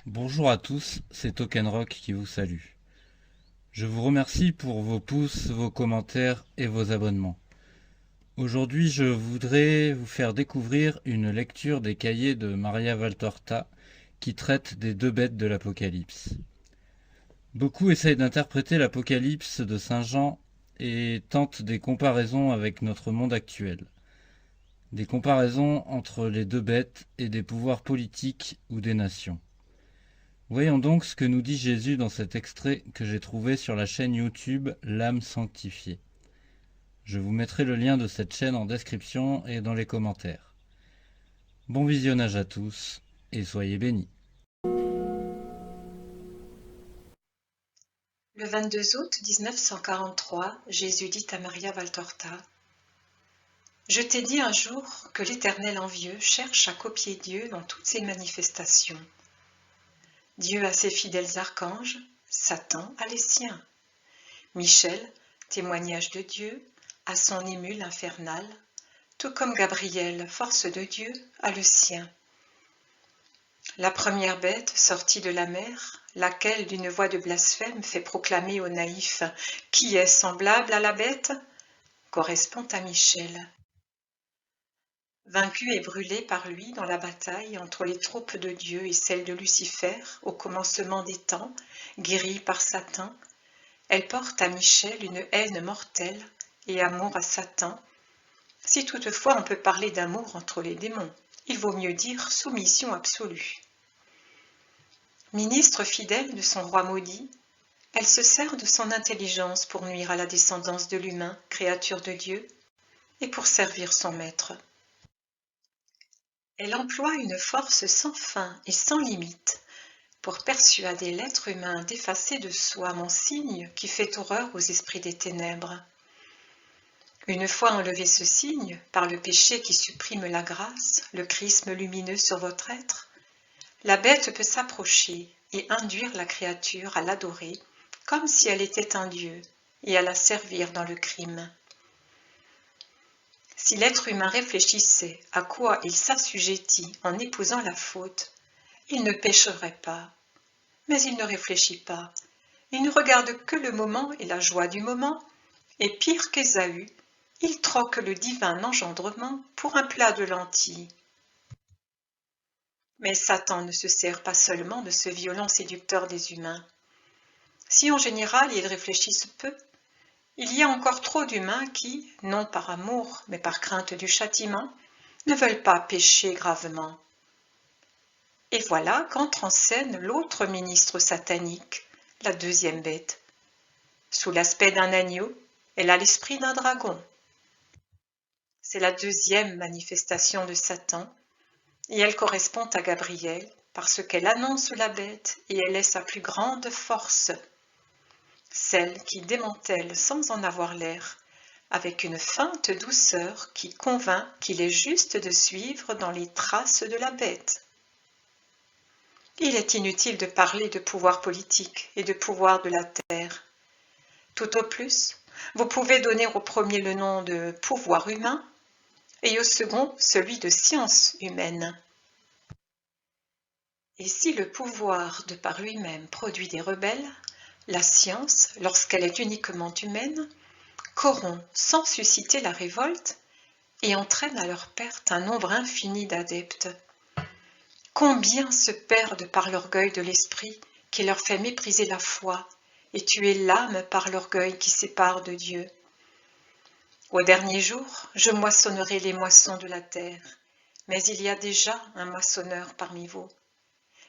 Bonjour à tous, c'est Tokenrock qui vous salue. Je vous remercie pour vos pouces, vos commentaires et vos abonnements. Aujourd'hui, je voudrais vous faire découvrir une lecture des cahiers de Maria Valtorta qui traite des deux bêtes de l'Apocalypse. Beaucoup essayent d'interpréter l'Apocalypse de Saint Jean et tentent des comparaisons avec notre monde actuel. Des comparaisons entre les deux bêtes et des pouvoirs politiques ou des nations. Voyons donc ce que nous dit Jésus dans cet extrait que j'ai trouvé sur la chaîne YouTube L'âme sanctifiée. Je vous mettrai le lien de cette chaîne en description et dans les commentaires. Bon visionnage à tous et soyez bénis. Le 22 août 1943, Jésus dit à Maria Valtorta: « Je t'ai dit un jour que l'Éternel envieux cherche à copier Dieu dans toutes ses manifestations. Dieu a ses fidèles archanges, Satan a les siens. Michel, témoignage de Dieu, a son émule infernal, tout comme Gabriel, force de Dieu, a le sien. La première bête sortie de la mer, laquelle d'une voix de blasphème fait proclamer aux naïfs « Qui est semblable à la bête ?» correspond à Michel. Vaincue et brûlée par lui dans la bataille entre les troupes de Dieu et celles de Lucifer au commencement des temps, guérie par Satan, elle porte à Michel une haine mortelle et amour à Satan. Si toutefois on peut parler d'amour entre les démons, il vaut mieux dire soumission absolue. Ministre fidèle de son roi maudit, elle se sert de son intelligence pour nuire à la descendance de l'humain, créature de Dieu, et pour servir son maître. Elle emploie une force sans fin et sans limite pour persuader l'être humain d'effacer de soi mon signe qui fait horreur aux esprits des ténèbres. Une fois enlevé ce signe, par le péché qui supprime la grâce, le chrisme lumineux sur votre être, la bête peut s'approcher et induire la créature à l'adorer comme si elle était un dieu et à la servir dans le crime. Si l'être humain réfléchissait à quoi il s'assujettit en épousant la faute, il ne pécherait pas. Mais il ne réfléchit pas. Il ne regarde que le moment et la joie du moment, et pire qu'Ésaü, il troque le divin engendrement pour un plat de lentilles. Mais Satan ne se sert pas seulement de ce violent séducteur des humains. Si en général ils réfléchissent peu, il y a encore trop d'humains qui, non par amour, mais par crainte du châtiment, ne veulent pas pécher gravement. Et voilà qu'entre en scène l'autre ministre satanique, la deuxième bête. Sous l'aspect d'un agneau, elle a l'esprit d'un dragon. C'est la deuxième manifestation de Satan, et elle correspond à Gabriel, parce qu'elle annonce la bête et elle est sa plus grande force, celle qui démantèle sans en avoir l'air, avec une feinte douceur qui convainc qu'il est juste de suivre dans les traces de la bête. Il est inutile de parler de pouvoir politique et de pouvoir de la terre. Tout au plus, vous pouvez donner au premier le nom de pouvoir humain et au second celui de science humaine. Et si le pouvoir de par lui-même produit des rebelles, la science, lorsqu'elle est uniquement humaine, corrompt sans susciter la révolte et entraîne à leur perte un nombre infini d'adeptes. Combien se perdent par l'orgueil de l'esprit qui leur fait mépriser la foi et tuer l'âme par l'orgueil qui sépare de Dieu. Au dernier jour, je moissonnerai les moissons de la terre, mais il y a déjà un moissonneur parmi vous.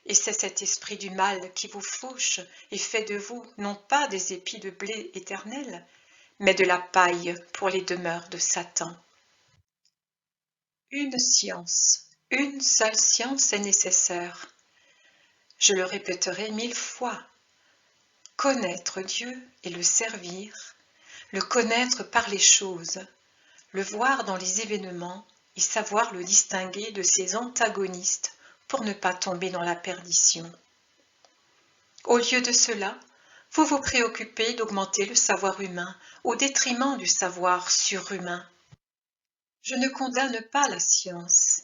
Et c'est cet esprit du mal qui vous fauche et fait de vous non pas des épis de blé éternel, mais de la paille pour les demeures de Satan. Une science, une seule science est nécessaire. Je le répéterai 1000 fois. Connaître Dieu et le servir, le connaître par les choses, le voir dans les événements et savoir le distinguer de ses antagonistes pour ne pas tomber dans la perdition. Au lieu de cela, vous vous préoccupez d'augmenter le savoir humain au détriment du savoir surhumain. Je ne condamne pas la science.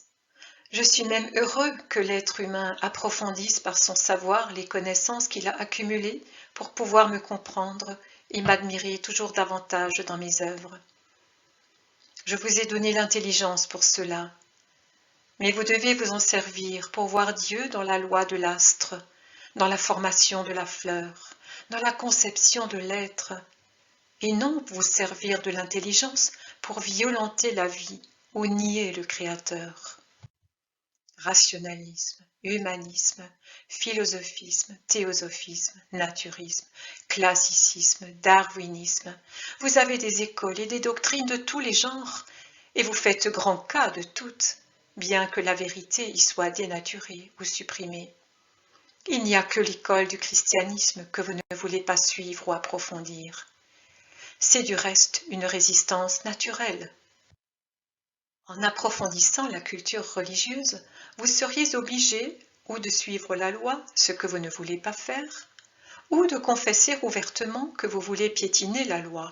Je suis même heureux que l'être humain approfondisse par son savoir les connaissances qu'il a accumulées pour pouvoir me comprendre et m'admirer toujours davantage dans mes œuvres. Je vous ai donné l'intelligence pour cela, mais vous devez vous en servir pour voir Dieu dans la loi de l'astre, dans la formation de la fleur, dans la conception de l'être, et non vous servir de l'intelligence pour violenter la vie ou nier le Créateur. Rationalisme, humanisme, philosophisme, théosophisme, naturisme, classicisme, darwinisme. Vous avez des écoles et des doctrines de tous les genres, et vous faites grand cas de toutes, bien que la vérité y soit dénaturée ou supprimée. Il n'y a que l'école du christianisme que vous ne voulez pas suivre ou approfondir. C'est du reste une résistance naturelle. En approfondissant la culture religieuse, vous seriez obligé ou de suivre la loi, ce que vous ne voulez pas faire, ou de confesser ouvertement que vous voulez piétiner la loi.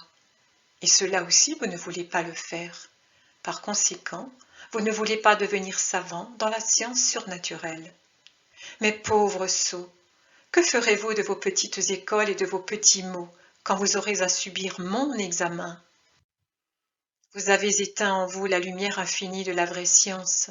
Et cela aussi, vous ne voulez pas le faire. Par conséquent, vous ne voulez pas devenir savant dans la science surnaturelle. Mais pauvres sots, que ferez-vous de vos petites écoles et de vos petits mots quand vous aurez à subir mon examen ? Vous avez éteint en vous la lumière infinie de la vraie science,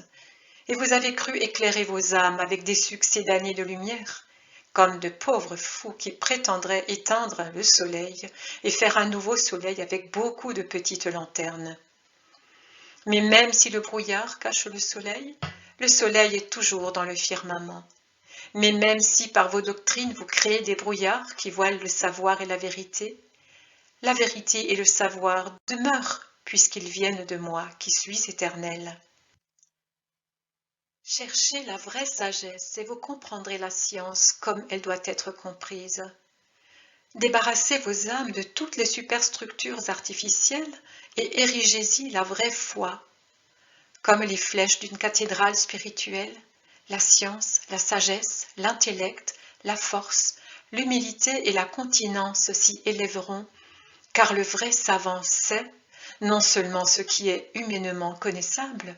et vous avez cru éclairer vos âmes avec des succès d'années de lumière, comme de pauvres fous qui prétendraient éteindre le soleil et faire un nouveau soleil avec beaucoup de petites lanternes. Mais même si le brouillard cache le soleil est toujours dans le firmament. Mais même si par vos doctrines vous créez des brouillards qui voilent le savoir et la vérité et le savoir demeurent puisqu'ils viennent de moi qui suis éternel. Cherchez la vraie sagesse et vous comprendrez la science comme elle doit être comprise. Débarrassez vos âmes de toutes les superstructures artificielles et érigez-y la vraie foi. Comme les flèches d'une cathédrale spirituelle, la science, la sagesse, l'intellect, la force, l'humilité et la continence s'y élèveront, car le vrai savant sait non seulement ce qui est humainement connaissable,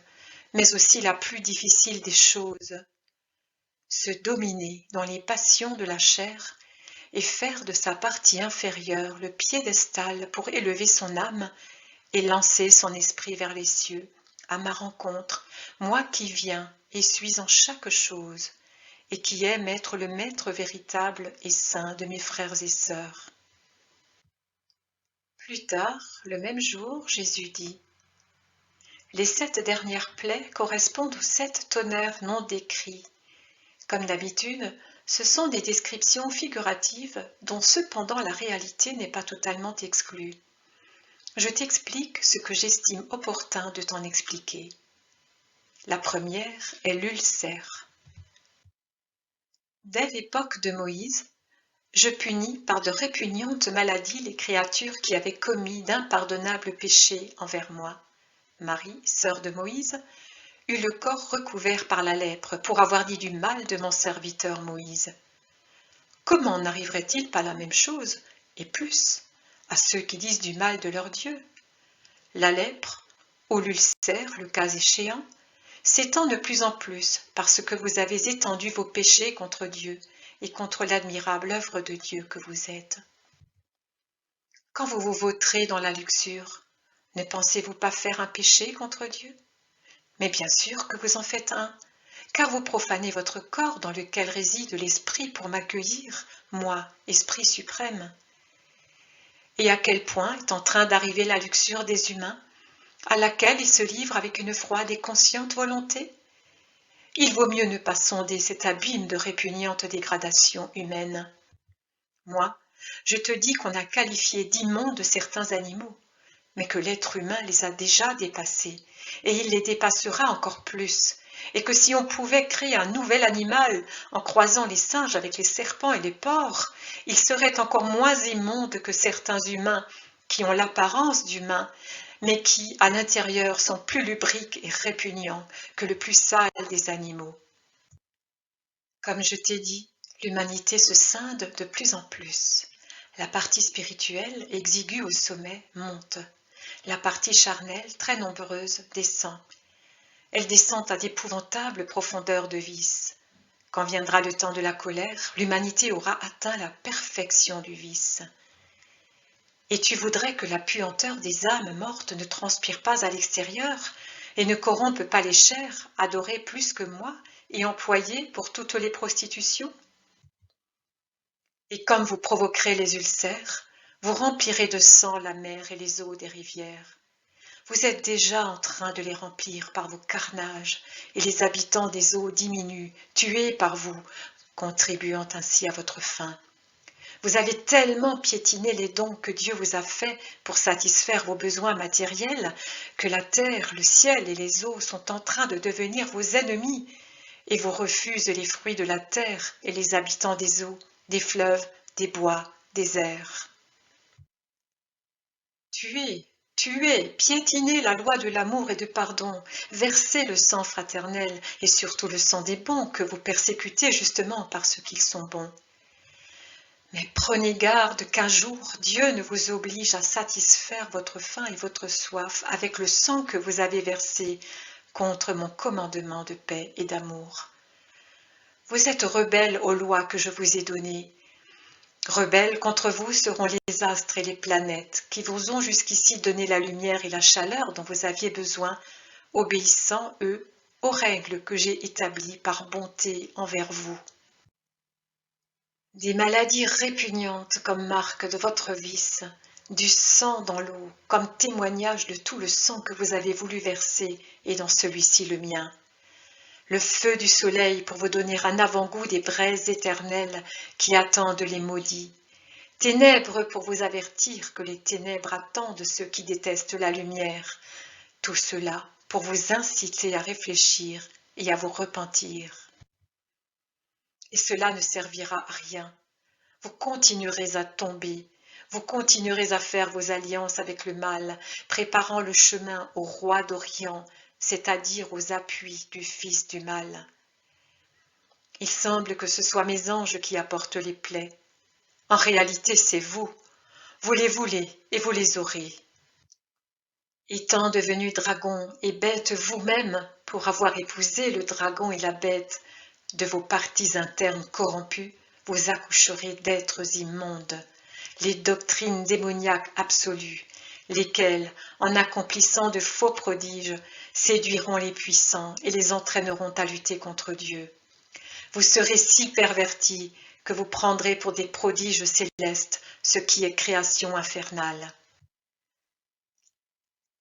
mais aussi la plus difficile des choses, se dominer dans les passions de la chair et faire de sa partie inférieure le piédestal pour élever son âme et lancer son esprit vers les cieux, à ma rencontre, moi qui viens et suis en chaque chose, et qui aime être le maître véritable et saint de mes frères et sœurs. Plus tard, le même jour, Jésus dit : les 7 dernières plaies correspondent aux 7 tonnerres non décrits. Comme d'habitude, ce sont des descriptions figuratives dont cependant la réalité n'est pas totalement exclue. Je t'explique ce que j'estime opportun de t'en expliquer. La première est l'ulcère. Dès l'époque de Moïse, je punis par de répugnantes maladies les créatures qui avaient commis d'impardonnables péchés envers moi. Marie, sœur de Moïse, eut le corps recouvert par la lèpre pour avoir dit du mal de mon serviteur Moïse. Comment n'arriverait-il pas la même chose, et plus, à ceux qui disent du mal de leur Dieu ? La lèpre, ou l'ulcère, le cas échéant, s'étend de plus en plus parce que vous avez étendu vos péchés contre Dieu et contre l'admirable œuvre de Dieu que vous êtes. Quand vous vous vautrez dans la luxure, ne pensez-vous pas faire un péché contre Dieu ? Mais bien sûr que vous en faites un, car vous profanez votre corps dans lequel réside l'esprit pour m'accueillir, moi, esprit suprême. Et à quel point est en train d'arriver la luxure des humains, à laquelle ils se livrent avec une froide et consciente volonté ? Il vaut mieux ne pas sonder cet abîme de répugnante dégradation humaine. Moi, je te dis qu'on a qualifié d'immondes certains animaux, mais que l'être humain les a déjà dépassés, et il les dépassera encore plus, et que si on pouvait créer un nouvel animal en croisant les singes avec les serpents et les porcs, il serait encore moins immonde que certains humains qui ont l'apparence d'humains, mais qui, à l'intérieur, sont plus lubriques et répugnants que le plus sale des animaux. Comme je t'ai dit, l'humanité se scinde de plus en plus. La partie spirituelle, exiguë au sommet, monte. La partie charnelle, très nombreuse, descend. elles descendent à d'épouvantables profondeurs de vice. Quand viendra le temps de la colère, l'humanité aura atteint la perfection du vice. Et tu voudrais que la puanteur des âmes mortes ne transpire pas à l'extérieur et ne corrompe pas les chairs, adorées plus que moi et employées pour toutes les prostitutions? Et comme vous provoquerez les ulcères, vous remplirez de sang la mer et les eaux des rivières. Vous êtes déjà en train de les remplir par vos carnages, et les habitants des eaux diminuent, tués par vous, contribuant ainsi à votre fin. Vous avez tellement piétiné les dons que Dieu vous a faits pour satisfaire vos besoins matériels que la terre, le ciel et les eaux sont en train de devenir vos ennemis et vous refusent les fruits de la terre et les habitants des eaux, des fleuves, des bois, des airs. Tuez, piétinez la loi de l'amour et du pardon, versez le sang fraternel et surtout le sang des bons que vous persécutez justement parce qu'ils sont bons. Mais prenez garde qu'un jour Dieu ne vous oblige à satisfaire votre faim et votre soif avec le sang que vous avez versé contre mon commandement de paix et d'amour. Vous êtes rebelles aux lois que je vous ai données. Rebelles contre vous seront les astres et les planètes qui vous ont jusqu'ici donné la lumière et la chaleur dont vous aviez besoin, obéissant, eux, aux règles que j'ai établies par bonté envers vous. Des maladies répugnantes comme marque de votre vice, du sang dans l'eau comme témoignage de tout le sang que vous avez voulu verser et dans celui-ci le mien. Le feu du soleil pour vous donner un avant-goût des braises éternelles qui attendent les maudits. Ténèbres pour vous avertir que les ténèbres attendent ceux qui détestent la lumière. Tout cela pour vous inciter à réfléchir et à vous repentir. Et cela ne servira à rien. Vous continuerez à tomber, vous continuerez à faire vos alliances avec le mal, préparant le chemin au roi d'Orient, c'est-à-dire aux appuis du fils du mal. Il semble que ce soit mes anges qui apportent les plaies. En réalité, c'est vous. Vous les voulez et vous les aurez. Étant devenus dragons et bêtes vous-même pour avoir épousé le dragon et la bête de vos parties internes corrompues, vous accoucherez d'êtres immondes, les doctrines démoniaques absolues, lesquelles, en accomplissant de faux prodiges, séduiront les puissants et les entraîneront à lutter contre Dieu. Vous serez si pervertis que vous prendrez pour des prodiges célestes ce qui est création infernale.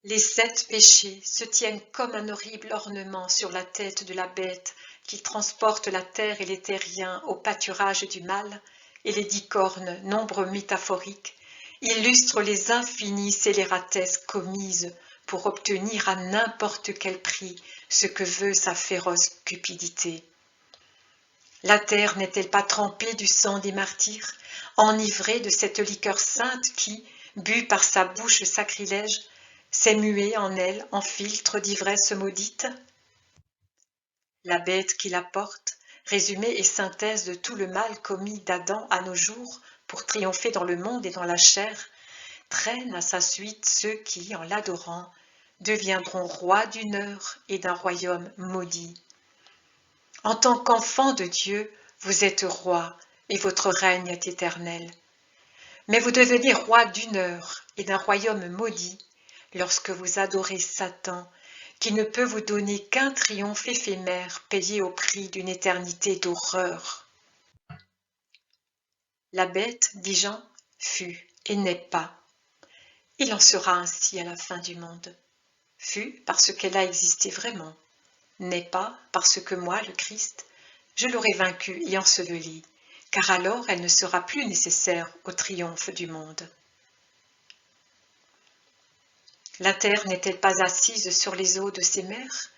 Les 7 péchés se tiennent comme un horrible ornement sur la tête de la bête qui transporte la terre et les terriens au pâturage du mal, et les 10 cornes, nombre métaphorique, illustrent les infinies scélératesses commises pour obtenir à n'importe quel prix ce que veut sa féroce cupidité. La terre n'est-elle pas trempée du sang des martyrs, enivrée de cette liqueur sainte qui, bue par sa bouche sacrilège, s'est muée en elle en filtre d'ivresse maudite? La bête qui la porte, résumé et synthèse de tout le mal commis d'Adam à nos jours pour triompher dans le monde et dans la chair, traîne à sa suite ceux qui, en l'adorant, deviendront rois d'une heure et d'un royaume maudit. En tant qu'enfant de Dieu, vous êtes roi et votre règne est éternel. Mais vous devenez roi d'une heure et d'un royaume maudit lorsque vous adorez Satan, qui ne peut vous donner qu'un triomphe éphémère payé au prix d'une éternité d'horreur. La bête, dit Jean, fut et n'est pas. Il en sera ainsi à la fin du monde. Fut parce qu'elle a existé vraiment, n'est pas parce que moi, le Christ, je l'aurai vaincue et ensevelie, car alors elle ne sera plus nécessaire au triomphe du monde. La terre n'est-elle pas assise sur les eaux de ses mers,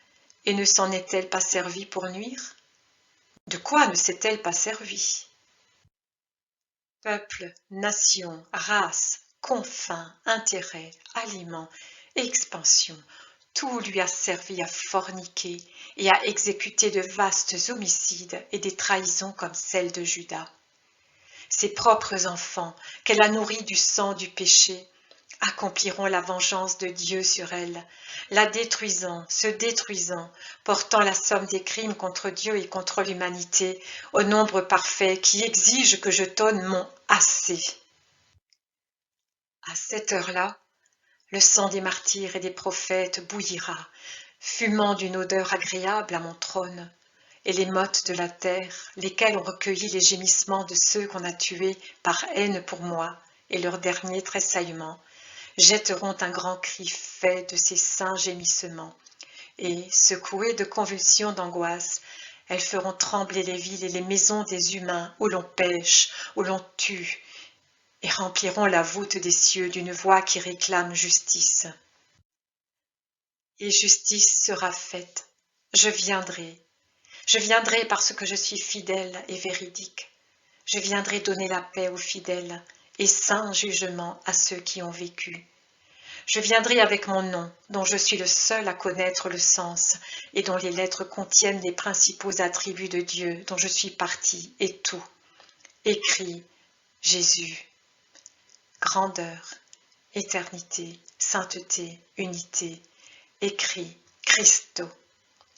et ne s'en est-elle pas servie pour nuire? De quoi ne s'est-elle pas servie? Peuple, nation, race, confins, intérêts, aliments, expansion, tout lui a servi à forniquer et à exécuter de vastes homicides et des trahisons comme celle de Judas. Ses propres enfants, qu'elle a nourris du sang du péché, accompliront la vengeance de Dieu sur elle, la détruisant, se détruisant, portant la somme des crimes contre Dieu et contre l'humanité au nombre parfait qui exige que je donne mon assez. À cette heure-là, le sang des martyrs et des prophètes bouillira, fumant d'une odeur agréable à mon trône, et les mottes de la terre, lesquelles ont recueilli les gémissements de ceux qu'on a tués par haine pour moi, et leur dernier tressaillement, jetteront un grand cri fait de ces saints gémissements, et, secouées de convulsions d'angoisse, elles feront trembler les villes et les maisons des humains où l'on pêche, où l'on tue, et rempliront la voûte des cieux d'une voix qui réclame justice. Et justice sera faite. Je viendrai parce que je suis fidèle et véridique. Je viendrai donner la paix aux fidèles et saint jugement à ceux qui ont vécu. Je viendrai avec mon nom, dont je suis le seul à connaître le sens et dont les lettres contiennent les principaux attributs de Dieu dont je suis partie et tout. Écrit Jésus. Grandeur, éternité, sainteté, unité. Écrit Christo.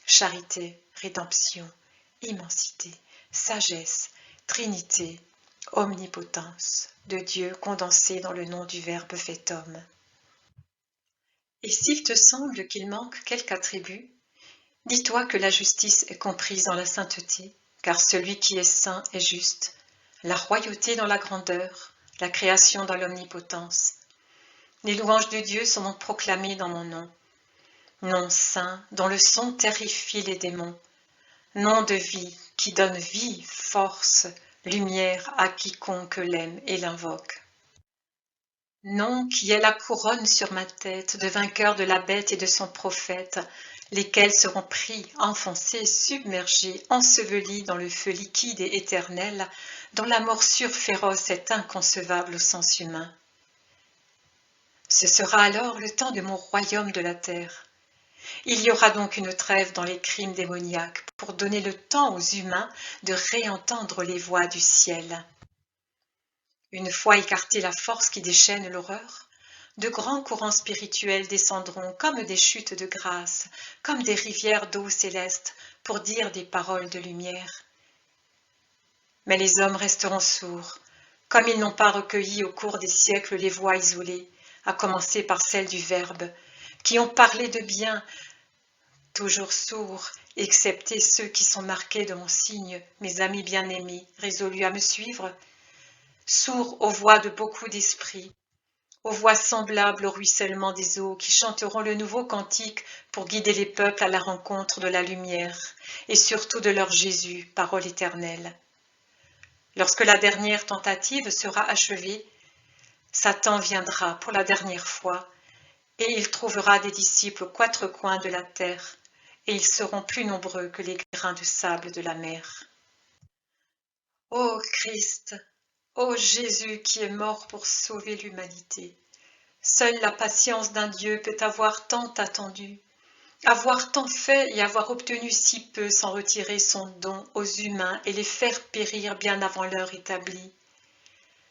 Charité, rédemption, immensité, sagesse, trinité, omnipotence de Dieu condensé dans le nom du Verbe fait homme. Et s'il te semble qu'il manque quelque attribut, dis-toi que la justice est comprise dans la sainteté, car celui qui est saint est juste, la royauté dans la grandeur, la création dans l'omnipotence. Les louanges de Dieu sont donc proclamées dans mon nom. Nom saint dont le son terrifie les démons, nom de vie qui donne vie, force, lumière à quiconque l'aime et l'invoque. Nom qui est la couronne sur ma tête de vainqueur de la bête et de son prophète, lesquels seront pris, enfoncés, submergés, ensevelis dans le feu liquide et éternel, dont la morsure féroce est inconcevable au sens humain. Ce sera alors le temps de mon royaume de la terre. Il y aura donc une trêve dans les crimes démoniaques pour donner le temps aux humains de réentendre les voix du ciel. Une fois écartée la force qui déchaîne l'horreur, de grands courants spirituels descendront comme des chutes de grâce, comme des rivières d'eau céleste pour dire des paroles de lumière. Mais les hommes resteront sourds, comme ils n'ont pas recueilli au cours des siècles les voix isolées, à commencer par celle du Verbe, qui ont parlé de bien, toujours sourds, excepté ceux qui sont marqués de mon signe, mes amis bien-aimés, résolus à me suivre, sourds aux voix de beaucoup d'esprits, aux voix semblables au ruissellement des eaux qui chanteront le nouveau cantique pour guider les peuples à la rencontre de la lumière et surtout de leur Jésus, parole éternelle. Lorsque la dernière tentative sera achevée, Satan viendra pour la dernière fois et il trouvera des disciples aux quatre coins de la terre et ils seront plus nombreux que les grains de sable de la mer. Ô Christ, ô Jésus qui est mort pour sauver l'humanité, seule la patience d'un Dieu peut avoir tant attendu, avoir tant fait et avoir obtenu si peu sans retirer son don aux humains et les faire périr bien avant l'heure établie.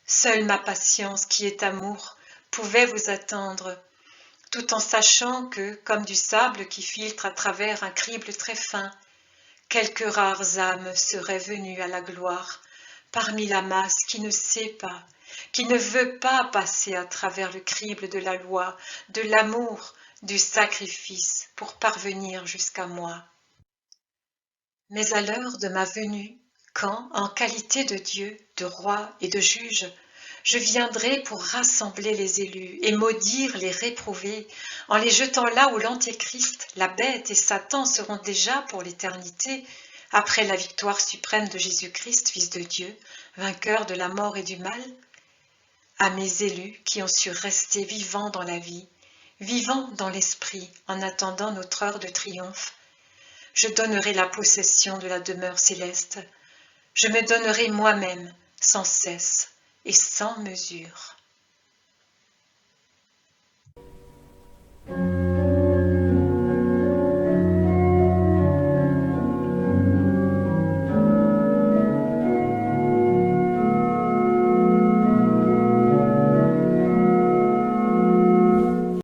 Seule ma patience qui est amour pouvait vous attendre, tout en sachant que, comme du sable qui filtre à travers un crible très fin, quelques rares âmes seraient venues à la gloire, parmi la masse qui ne sait pas, qui ne veut pas passer à travers le crible de la loi, de l'amour, du sacrifice pour parvenir jusqu'à moi. Mais à l'heure de ma venue, quand, en qualité de Dieu, de roi et de juge, je viendrai pour rassembler les élus et maudire les réprouvés, en les jetant là où l'Antéchrist, la bête et Satan seront déjà pour l'éternité, après la victoire suprême de Jésus-Christ, Fils de Dieu, vainqueur de la mort et du mal, à mes élus qui ont su rester vivants dans la vie, vivants dans l'esprit en attendant notre heure de triomphe, je donnerai la possession de la demeure céleste, je me donnerai moi-même sans cesse et sans mesure.